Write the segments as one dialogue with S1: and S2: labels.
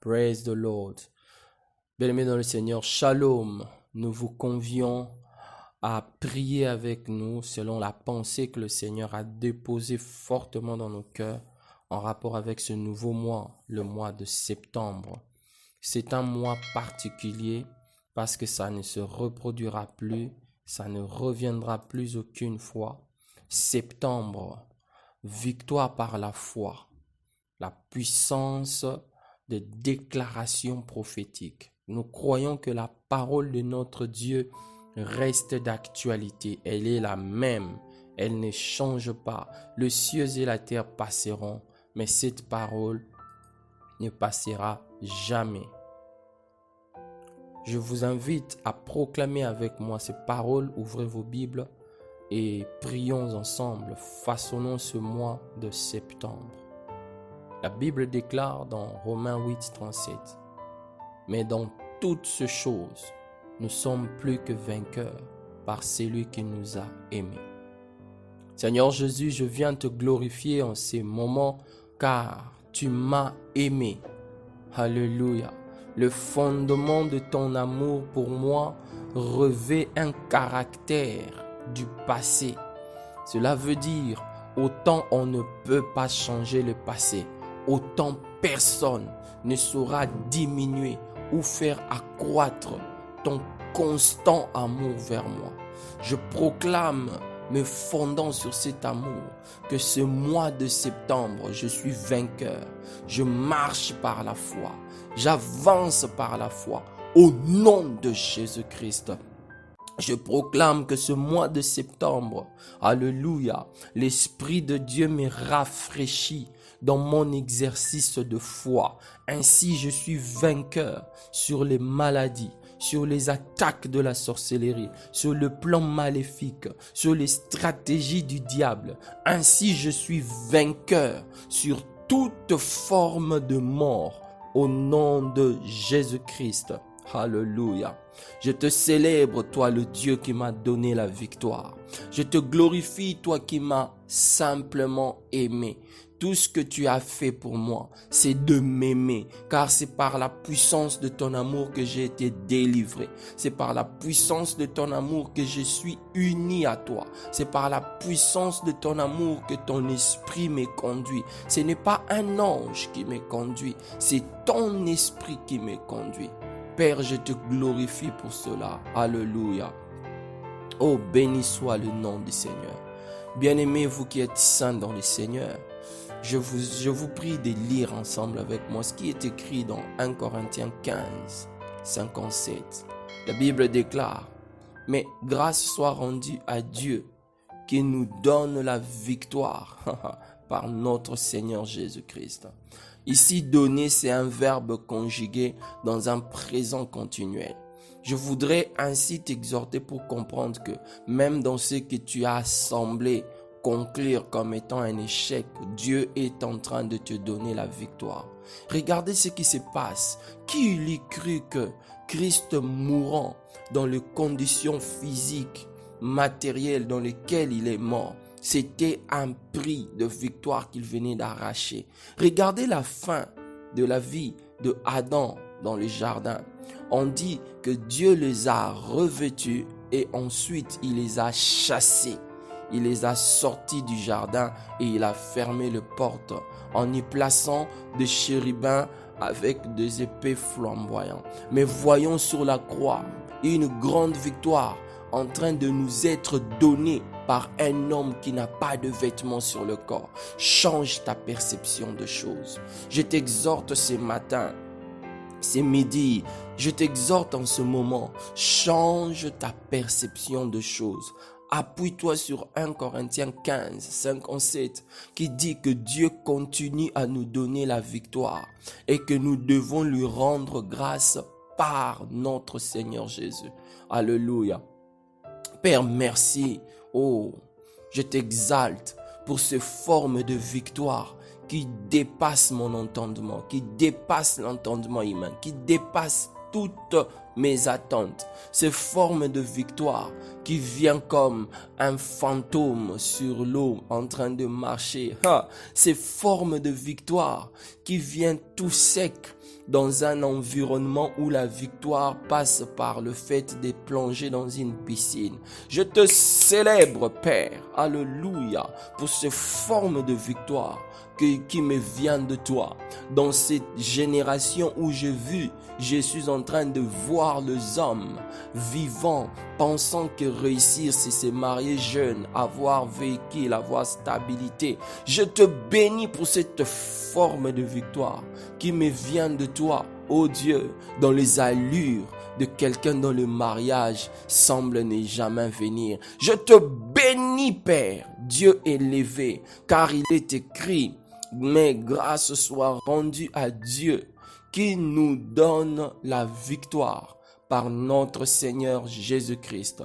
S1: Praise the Lord. Bien-aimés dans le Seigneur, Shalom. Nous vous convions à prier avec nous selon la pensée que le Seigneur a déposée fortement dans nos cœurs en rapport avec ce nouveau mois, le mois de septembre. C'est un mois particulier parce que ça ne se reproduira plus, ça ne reviendra plus aucune fois. Septembre, victoire par la foi, la puissance de déclaration prophétique. Nous croyons que la parole de notre Dieu reste d'actualité. Elle est la même. Elle ne change pas. Les cieux et la terre passeront, mais cette parole ne passera jamais. Je vous invite à proclamer avec moi ces paroles. Ouvrez vos Bibles et prions ensemble. Façonnons ce mois de septembre. La Bible déclare dans Romains 8, 37, « Mais dans toutes ces choses, nous sommes plus que vainqueurs par celui qui nous a aimés. » Seigneur Jésus, je viens te glorifier en ces moments car tu m'as aimé. Alléluia. Le fondement de ton amour pour moi revêt un caractère du passé. Cela veut dire, autant on ne peut pas changer le passé, autant personne ne saura diminuer ou faire accroître ton constant amour vers moi. Je proclame, me fondant sur cet amour, que ce mois de septembre, je suis vainqueur. Je marche par la foi. J'avance par la foi. Au nom de Jésus-Christ. Je proclame que ce mois de septembre, alléluia, l'Esprit de Dieu me rafraîchit dans mon exercice de foi. Ainsi, je suis vainqueur sur les maladies, sur les attaques de la sorcellerie, sur le plan maléfique, sur les stratégies du diable. Ainsi, je suis vainqueur sur toute forme de mort au nom de Jésus-Christ. Alléluia. Je te célèbre, toi le Dieu qui m'a donné la victoire. Je te glorifie, toi qui m'as simplement aimé. Tout ce que tu as fait pour moi, c'est de m'aimer, car c'est par la puissance de ton amour que j'ai été délivré. C'est par la puissance de ton amour que je suis uni à toi. C'est par la puissance de ton amour que ton esprit me conduit. Ce n'est pas un ange qui me conduit, c'est ton esprit qui me conduit. Père, je te glorifie pour cela. Alléluia. Oh, béni soit le nom du Seigneur. Bien-aimés, vous qui êtes saints dans le Seigneur, je vous prie de lire ensemble avec moi ce qui est écrit dans 1 Corinthiens 15, 57. La Bible déclare, « Mais grâce soit rendue à Dieu qui nous donne la victoire par notre Seigneur Jésus-Christ. » Ici, donner, c'est un verbe conjugué dans un présent continuel. Je voudrais ainsi t'exhorter pour comprendre que même dans ce que tu as semblé conclure comme étant un échec, Dieu est en train de te donner la victoire. Regardez ce qui se passe. Qui eût cru que Christ mourant dans les conditions physiques, matérielles dans lesquelles il est mort, c'était un prix de victoire qu'il venait d'arracher. Regardez la fin de la vie de Adam dans le jardin. On dit que Dieu les a revêtus et ensuite il les a chassés. Il les a sortis du jardin et il a fermé les portes en y plaçant des chérubins avec des épées flamboyantes. Mais voyons sur la croix une grande victoire en train de nous être donnée par un homme qui n'a pas de vêtements sur le corps. Change ta perception de choses. Je t'exhorte ce matin, c'est midi, je t'exhorte en ce moment, change ta perception de choses. Appuie-toi sur 1 Corinthiens 15, 57 qui dit que Dieu continue à nous donner la victoire et que nous devons lui rendre grâce par notre Seigneur Jésus. Alléluia. Père, merci. Oh, je t'exalte pour ces formes de victoire qui dépassent mon entendement, qui dépassent l'entendement humain, qui dépassent toutes mes attentes. Ces formes de victoire qui vient comme un fantôme sur l'eau en train de marcher. Ces formes de victoire qui viennent tout sec dans un environnement où la victoire passe par le fait de plonger dans une piscine. Je te célèbre, Père, alléluia, pour cette forme de victoire qui me vient de toi. Dans cette génération où je suis en train de voir les hommes vivants, pensant que réussir, c'est se marier jeune, avoir véhicule, avoir stabilité. Je te bénis pour cette forme de victoire qui me vient de toi, ô Dieu, dans les allures de quelqu'un dont le mariage semble ne jamais venir. Je te bénis, Père, Dieu élevé, car il est écrit, mais grâce soit rendue à Dieu qui nous donne la victoire par notre Seigneur Jésus-Christ.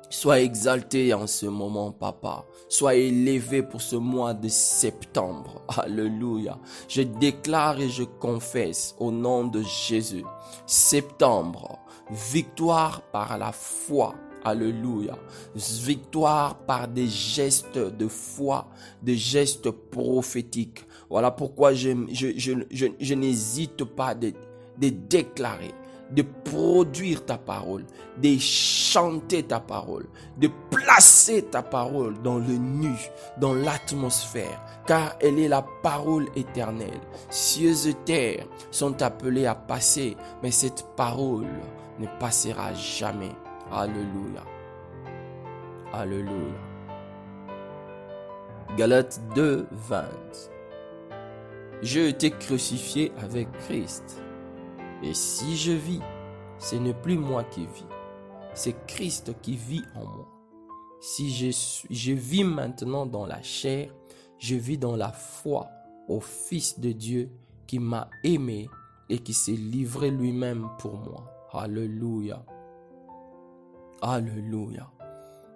S1: Sois exalté en ce moment, Papa. Sois élevé pour ce mois de septembre. Alléluia. Je déclare et je confesse au nom de Jésus. Septembre, victoire par la foi. Alléluia. Victoire par des gestes de foi, des gestes prophétiques. Voilà pourquoi je n'hésite pas de déclarer, de produire ta parole, de chanter ta parole, de placer ta parole dans le nu, dans l'atmosphère, car elle est la parole éternelle. Cieux et terre sont appelés à passer, mais cette parole ne passera jamais. Alléluia. Alléluia. Galates 2, 20. J'ai été crucifié avec Christ. Et si je vis, ce n'est plus moi qui vis, c'est Christ qui vit en moi. Si je vis maintenant dans la chair, je vis dans la foi au Fils de Dieu qui m'a aimé et qui s'est livré lui-même pour moi. Alléluia. Alléluia.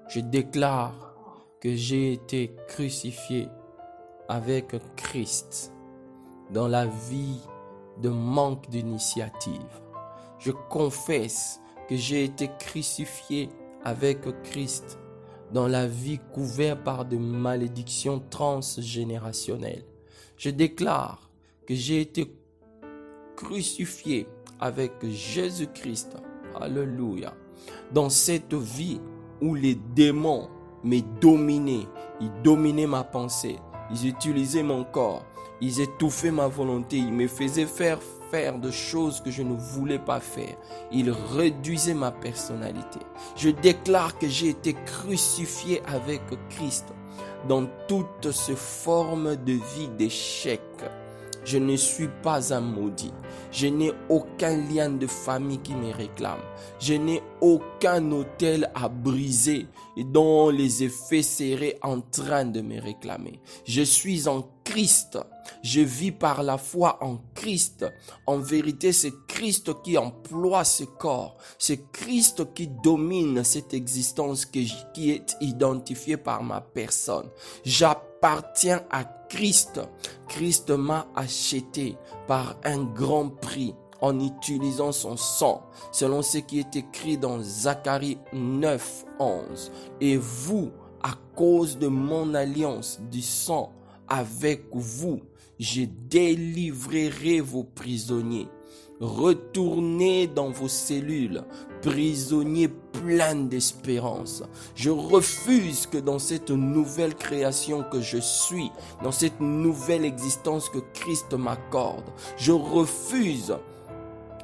S1: Je déclare que j'ai été crucifié avec Christ dans la vie de manque d'initiative. Je confesse que j'ai été crucifié avec Christ dans la vie couverte par de malédictions transgénérationnelles. Je déclare que j'ai été crucifié avec Jésus-Christ. Alléluia. Dans cette vie où les démons me dominaient, ils dominaient ma pensée, ils utilisaient mon corps, ils étouffaient ma volonté, ils me faisaient faire de choses que je ne voulais pas faire. Ils réduisaient ma personnalité. Je déclare que j'ai été crucifié avec Christ dans toutes ces formes de vie d'échec. Je ne suis pas un maudit. Je n'ai aucun lien de famille qui me réclame. Je n'ai aucun hôtel à briser et dont les effets seraient en train de me réclamer. Je suis en Christ. Je vis par la foi en Christ. En vérité, c'est Christ qui emploie ce corps. C'est Christ qui domine cette existence qui est identifiée par ma personne. J'appartiens à Christ. Christ m'a acheté par un grand prix en utilisant son sang, selon ce qui est écrit dans Zacharie 9, 11. Et vous, à cause de mon alliance du sang avec vous, je délivrerai vos prisonniers. Retournez dans vos cellules, prisonniers pleins d'espérance. Je refuse que dans cette nouvelle création que je suis, dans cette nouvelle existence que Christ m'accorde, je refuse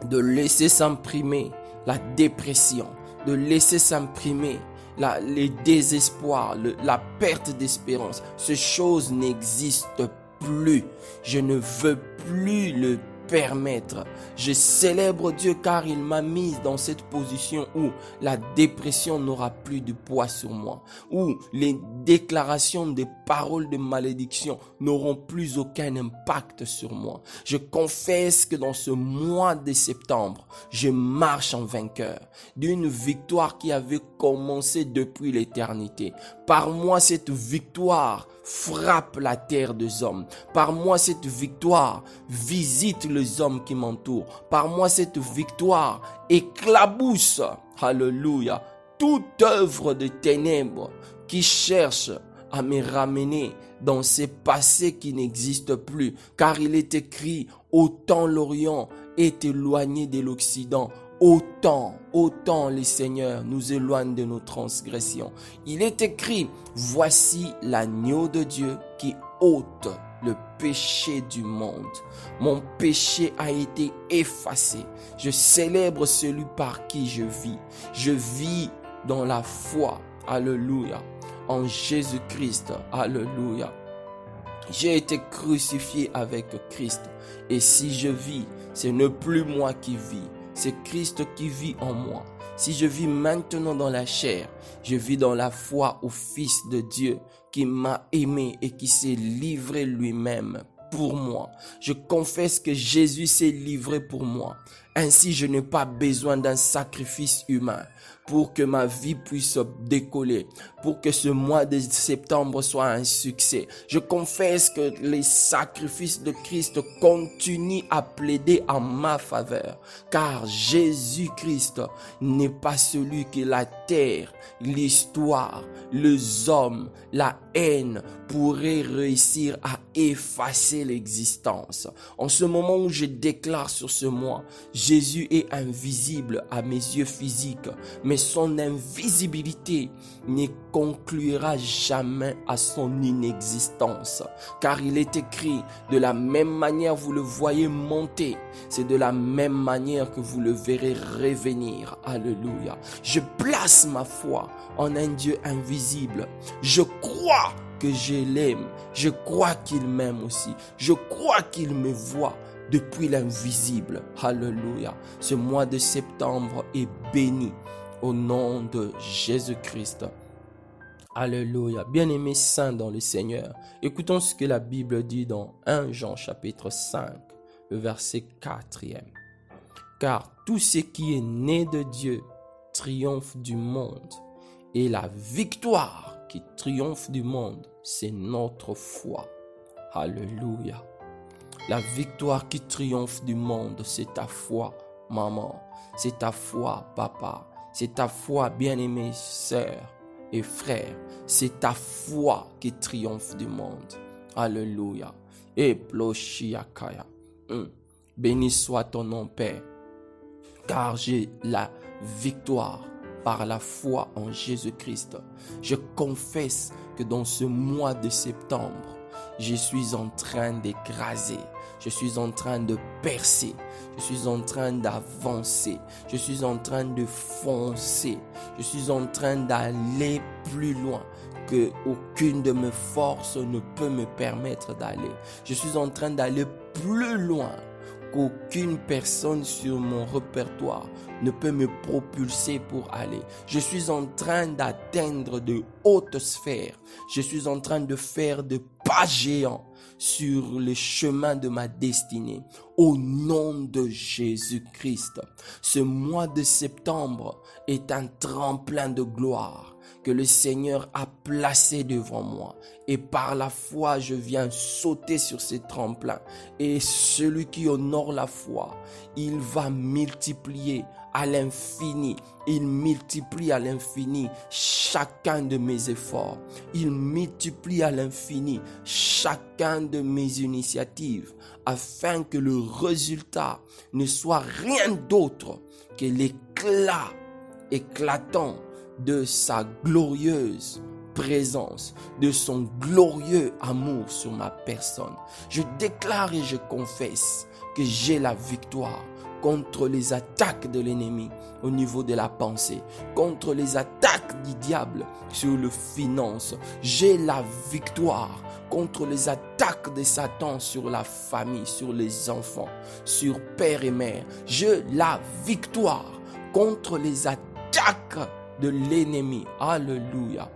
S1: de laisser s'imprimer la dépression, de laisser s'imprimer les désespoirs, la perte d'espérance. Ces choses n'existent plus. Je ne veux plus le permettre. Je célèbre Dieu car il m'a mise dans cette position où la dépression n'aura plus de poids sur moi, où les déclarations des paroles de malédiction n'auront plus aucun impact sur moi. Je confesse que dans ce mois de septembre, je marche en vainqueur d'une victoire qui avait commencé depuis l'éternité. Par moi, cette victoire frappe la terre des hommes. Par moi, cette victoire visite les hommes qui m'entourent. Par moi, cette victoire éclabousse, alléluia, toute œuvre de ténèbres qui cherche à me ramener dans ces passés qui n'existent plus. Car il est écrit, autant l'Orient est éloigné de l'Occident, autant le Seigneur nous éloigne de nos transgressions. Il est écrit, voici l'agneau de Dieu qui ôte le péché du monde. Mon péché a été effacé. Je célèbre celui par qui je vis. Je vis dans la foi, alléluia, en Jésus-Christ, alléluia. J'ai été crucifié avec Christ. Et si je vis, ce n'est plus moi qui vis, c'est Christ qui vit en moi. Si je vis maintenant dans la chair, je vis dans la foi au Fils de Dieu qui m'a aimé et qui s'est livré lui-même pour moi. Je confesse que Jésus s'est livré pour moi. Ainsi, je n'ai pas besoin d'un sacrifice humain pour que ma vie puisse décoller, pour que ce mois de septembre soit un succès. Je confesse que les sacrifices de Christ continuent à plaider en ma faveur, car Jésus-Christ n'est pas celui que la terre, l'histoire, les hommes, la haine pourraient réussir à effacer l'existence. En ce moment où je déclare sur ce mois, Jésus est invisible à mes yeux physiques, mais son invisibilité ne conclura jamais à son inexistence. Car il est écrit, de la même manière vous le voyez monter, c'est de la même manière que vous le verrez revenir. Alléluia. Je place ma foi en un Dieu invisible. Je crois que je l'aime. Je crois qu'il m'aime aussi. Je crois qu'il me voit depuis l'invisible. Alléluia. Ce mois de septembre est béni au nom de Jésus-Christ. Alléluia. Bien-aimés saints dans le Seigneur, écoutons ce que la Bible dit dans 1 Jean chapitre 5, le verset 4e. Car tout ce qui est né de Dieu triomphe du monde, et la victoire qui triomphe du monde, c'est notre foi. Alléluia. La victoire qui triomphe du monde, c'est ta foi, maman. C'est ta foi, papa. C'est ta foi, bien-aimée sœur et frère. C'est ta foi qui triomphe du monde. Alléluia. Et ploshiakaya. Béni soit ton nom, Père, car j'ai la victoire par la foi en Jésus-Christ. Je confesse que dans ce mois de septembre, je suis en train d'écraser, je suis en train de percer, je suis en train d'avancer, je suis en train de foncer, je suis en train d'aller plus loin que aucune de mes forces ne peut me permettre d'aller. Je suis en train d'aller plus loin qu'aucune personne sur mon répertoire ne peut me propulser pour aller. Je suis en train d'atteindre de hautes sphères. Je suis en train de faire de pas géants sur le chemin de ma destinée. Au nom de Jésus-Christ, ce mois de septembre est un tremplin de gloire que le Seigneur a placé devant moi. Et par la foi, je viens sauter sur ces tremplins. Et celui qui honore la foi, il va multiplier à l'infini. Il multiplie à l'infini chacun de mes efforts. Il multiplie à l'infini chacun de mes initiatives, afin que le résultat ne soit rien d'autre que l'éclat éclatant de sa glorieuse présence, de son glorieux amour sur ma personne. Je déclare et je confesse que j'ai la victoire contre les attaques de l'ennemi au niveau de la pensée, contre les attaques du diable sur les finances. J'ai la victoire contre les attaques de Satan sur la famille, sur les enfants, sur père et mère. J'ai la victoire contre les attaques de l'ennemi. Alléluia.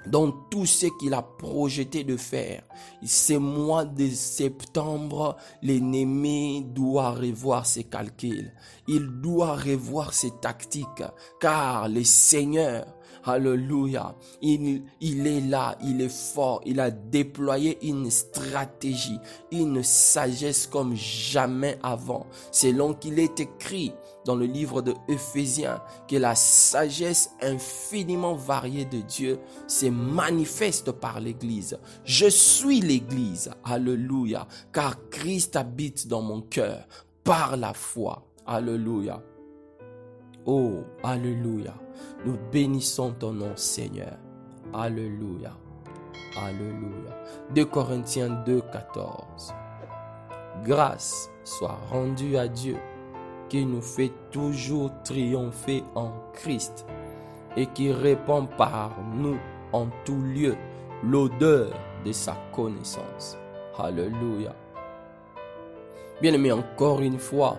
S1: Dans tout ce qu'il a projeté de faire, ce mois de septembre, l'ennemi doit revoir ses calculs. Il doit revoir ses tactiques, car le Seigneur Alléluia. Il est là, il est fort. Il a déployé une stratégie, une sagesse comme jamais avant. Selon qu'il est écrit dans le livre de Éphésiens que la sagesse infiniment variée de Dieu se manifeste par l'Église. Je suis l'Église. Alléluia. Car Christ habite dans mon cœur par la foi. Alléluia. Oh, alléluia. Nous bénissons ton nom, Seigneur. Alléluia. Alléluia. 2 Corinthiens 2, 14. Grâce soit rendue à Dieu qui nous fait toujours triompher en Christ et qui répand par nous en tout lieu l'odeur de sa connaissance. Alléluia. Bien-aimé, encore une fois,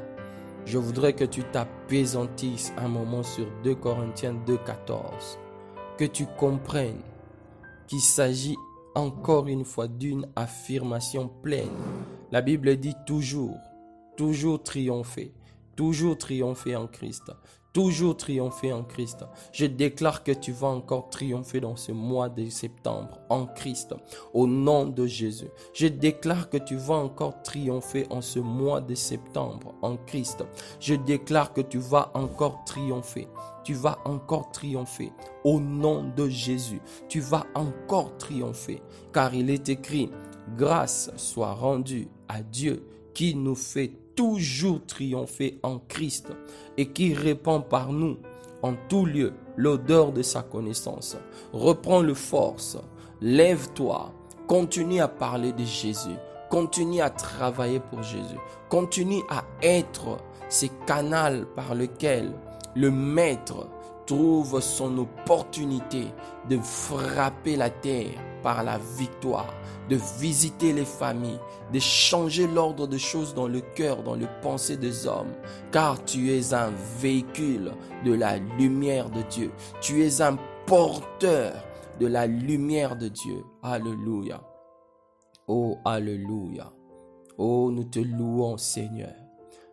S1: je voudrais que tu t'apaisantisses un moment sur 2 Corinthiens 2, 14. Que tu comprennes qu'il s'agit encore une fois d'une affirmation pleine. La Bible dit toujours triompher en Christ. Toujours triompher en Christ. Je déclare que tu vas encore triompher dans ce mois de septembre en Christ. Au nom de Jésus. Je déclare que tu vas encore triompher en ce mois de septembre en Christ. Je déclare que tu vas encore triompher. Tu vas encore triompher. Au nom de Jésus. Tu vas encore triompher. Car il est écrit, grâce soit rendue à Dieu qui nous fait toujours triompher en Christ et qui répand par nous en tout lieu l'odeur de sa connaissance. Reprends le force, lève-toi, continue à parler de Jésus, continue à travailler pour Jésus, continue à être ce canal par lequel le Maître trouve son opportunité de frapper la terre par la victoire, de visiter les familles, de changer l'ordre des choses dans le cœur, dans les pensées des hommes, car tu es un véhicule de la lumière de Dieu. Tu es un porteur de la lumière de Dieu. Alléluia. Oh, alléluia. Oh, nous te louons, Seigneur.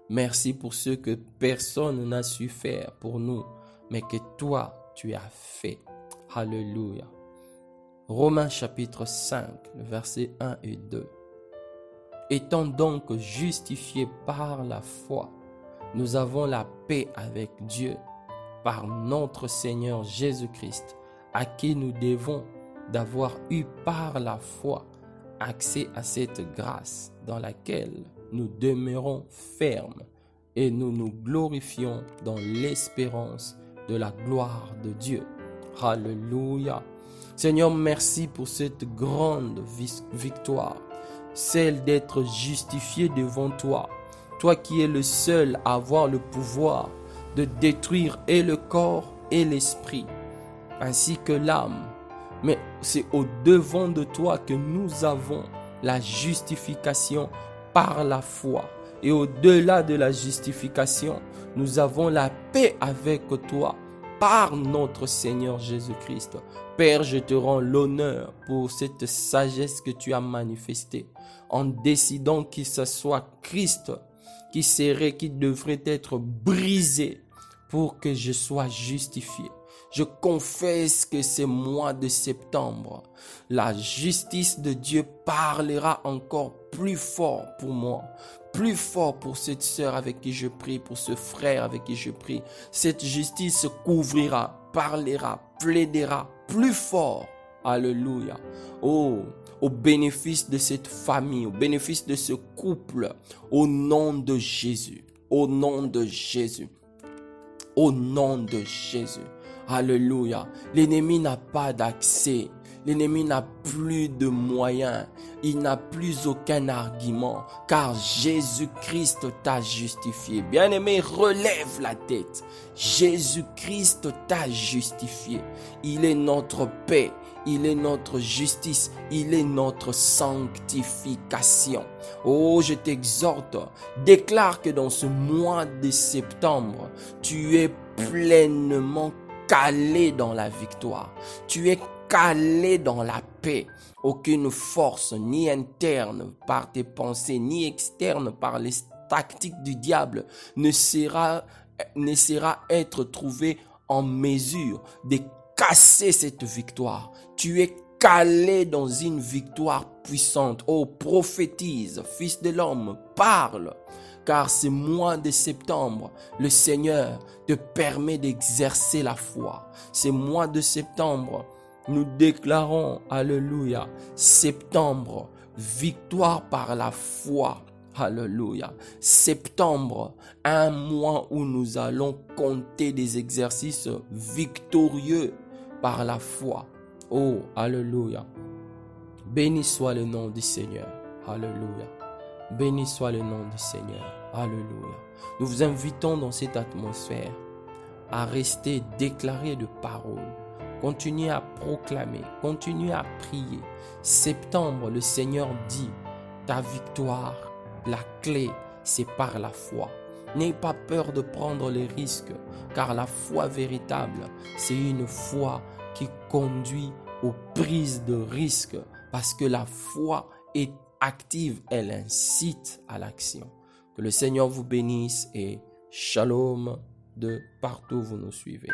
S1: Merci pour ce que personne n'a su faire pour nous, mais que toi, tu as fait. Alléluia. Romains chapitre 5, versets 1 et 2. Étant donc justifiés par la foi, nous avons la paix avec Dieu par notre Seigneur Jésus-Christ, à qui nous devons d'avoir eu par la foi accès à cette grâce dans laquelle nous demeurons fermes et nous nous glorifions dans l'espérance de la gloire de Dieu. Alléluia. Seigneur, merci pour cette grande victoire, celle d'être justifié devant toi, toi qui es le seul à avoir le pouvoir de détruire et le corps et l'esprit, ainsi que l'âme. Mais c'est au-devant de toi que nous avons la justification par la foi. Et au-delà de la justification, nous avons la paix avec toi par notre Seigneur Jésus-Christ. Père, je te rends l'honneur pour cette sagesse que tu as manifestée en décidant que ce soit Christ qui devrait être brisé pour que je sois justifié. Je confesse que ce mois de septembre, la justice de Dieu parlera encore plus fort pour moi, plus fort pour cette sœur avec qui je prie, pour ce frère avec qui je prie. Cette justice couvrira, parlera, plaidera plus fort. Alléluia. Oh, au bénéfice de cette famille, au bénéfice de ce couple, au nom de Jésus, au nom de Jésus, au nom de Jésus. Alléluia. L'ennemi n'a pas d'accès. L'ennemi n'a plus de moyens. Il n'a plus aucun argument. Car Jésus-Christ t'a justifié. Bien-aimé, relève la tête. Jésus-Christ t'a justifié. Il est notre paix. Il est notre justice. Il est notre sanctification. Oh, je t'exhorte. Déclare que dans ce mois de septembre, tu es pleinement calé dans la victoire. Tu es calé dans la paix. Aucune force, ni interne par tes pensées, ni externe par les tactiques du diable, ne sera être trouvée en mesure de casser cette victoire. Tu es calé dans une victoire puissante. Oh, prophétise, fils de l'homme, parle. Car ce mois de septembre, le Seigneur te permet d'exercer la foi. Ce mois de septembre, nous déclarons, alléluia, septembre, victoire par la foi. Alléluia. Septembre, un mois où nous allons compter des exercices victorieux par la foi. Oh, alléluia. Béni soit le nom du Seigneur. Alléluia. Béni soit le nom du Seigneur. Alléluia. Nous vous invitons dans cette atmosphère à rester déclarés de parole. Continuez à proclamer, continuez à prier. Septembre, le Seigneur dit, ta victoire, la clé, c'est par la foi. N'ayez pas peur de prendre les risques, car la foi véritable, c'est une foi qui conduit aux prises de risques, parce que la foi est active, elle incite à l'action. Que le Seigneur vous bénisse et shalom de partout où vous nous suivez.